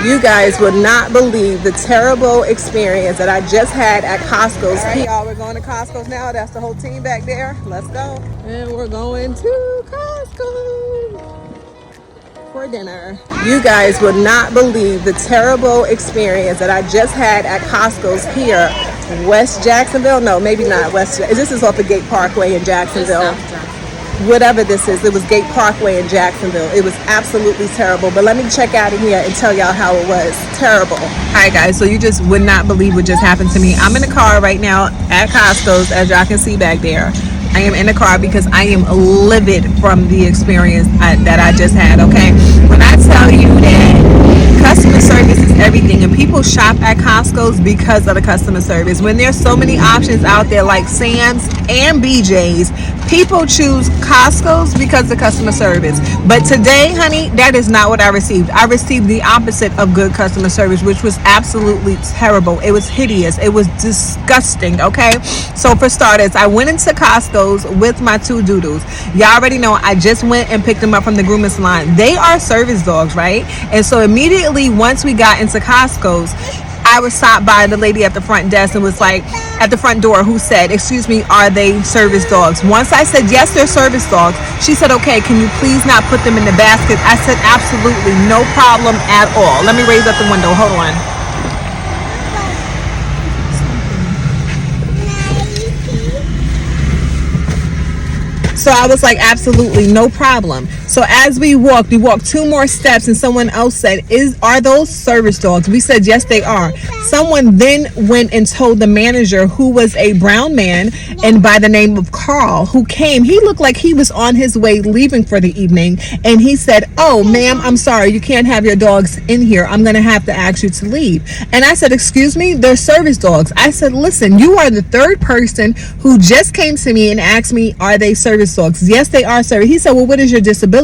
You guys would not believe the terrible experience that I just had at Costco's. All right, y'all, we're going to Costco's now. That's the whole team back there. Let's go. And we're going to Costco for dinner. You guys would not believe the terrible experience that I just had at Costco's here, West Jacksonville. No, maybe not West. This is off of Gate Parkway in Jacksonville. Whatever this is, it was Gate Parkway in Jacksonville. It was absolutely terrible. But let me check out of here and tell y'all how it was. Terrible. All right, guys, so you just would not believe what just happened to me. I'm in the car right now at Costco's, as y'all can see back there. I am in the car because I am livid from the experience that I just had, okay? When I tell you that customer service is everything, and people shop at Costco's because of the customer service. When there's so many options out there like Sam's and BJ's, people choose Costco's because of the customer service. But today, honey, that is not what I received. I received the opposite of good customer service, which was absolutely terrible. It was hideous. It was disgusting, okay? So for starters, I went into Costco's with my two doodles. Y'all already know I just went and picked them up from the grooming salon. They are service dogs, right? And so immediately once we got into Costco's, I was stopped by the lady at the front desk and was like, at the front door, who said, excuse me, are they service dogs? Once I said, yes, they're service dogs, she said, okay, can you please not put them in the basket? I said, absolutely, no problem at all. Let me raise up the window. Hold on. So I was like, absolutely, no problem. So as we walked 2 more steps and someone else said, are those service dogs? We said, yes, they are. Someone then went and told the manager, who was a brown man and by the name of Carl, who came. He looked like he was on his way leaving for the evening. And he said, oh, ma'am, I'm sorry, you can't have your dogs in here. I'm going to have to ask you to leave. And I said, excuse me, they're service dogs. I said, listen, you are the third person who just came to me and asked me, are they service dogs? Yes, they are service. He said, well, what is your disability?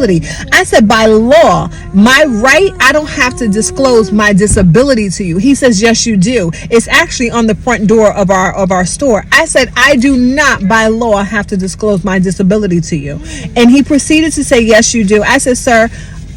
I said, by law, my right, I don't have to disclose my disability to you. He says, yes, you do. It's actually on the front door of our store. I said, I do not by law have to disclose my disability to you. And he proceeded to say, yes, you do. I said, sir,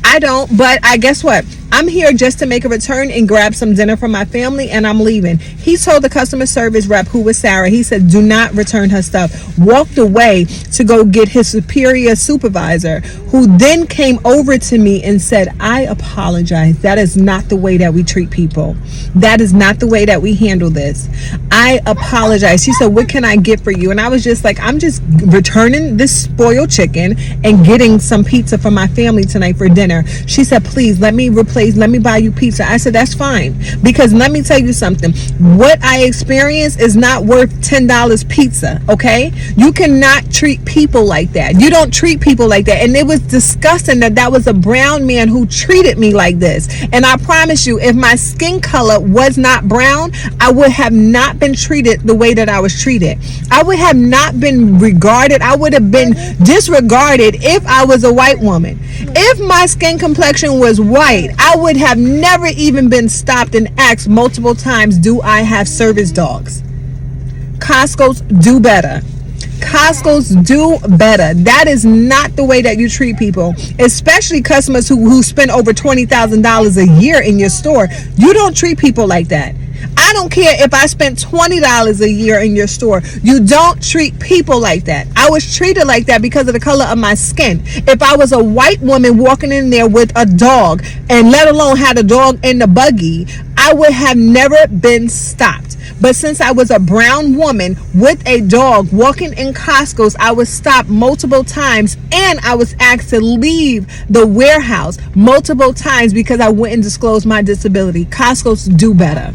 I don't, but I guess what? I'm here just to make a return and grab some dinner from my family, and I'm leaving. He told the customer service rep, who was Sarah, he said, do not return her stuff. Walked away to go get his superior supervisor, who then came over to me and said, I apologize. That is not the way that we treat people. That is not the way that we handle this. I apologize. She said, what can I get for you? And I was just like, I'm just returning this spoiled chicken and getting some pizza for my family tonight for dinner. She said, please let me buy you pizza. I said, that's fine, because let me tell you something. What I experienced is not worth $10 pizza, okay? You cannot treat people like that. You don't treat people like that. And it was disgusting that was a brown man who treated me like this. And I promise you, if my skin color was not brown, I would have not been treated the way that I was treated. I would have not been regarded. I would have been disregarded if I was a white woman. If my skin complexion was white, I would have never even been stopped and asked multiple times, do I have service dogs? Costco's do better. Costco's do better. That is not the way that you treat people, especially customers who spend over $20,000 a year in your store. You don't treat people like that. I don't care if I spent $20 a year in your store. You don't treat people like that. I was treated like that because of the color of my skin. If I was a white woman walking in there with a dog, and let alone had a dog in the buggy, I would have never been stopped. But since I was a brown woman with a dog walking in Costco's, I was stopped multiple times, and I was asked to leave the warehouse multiple times because I wouldn't disclose my disability. Costco's do better.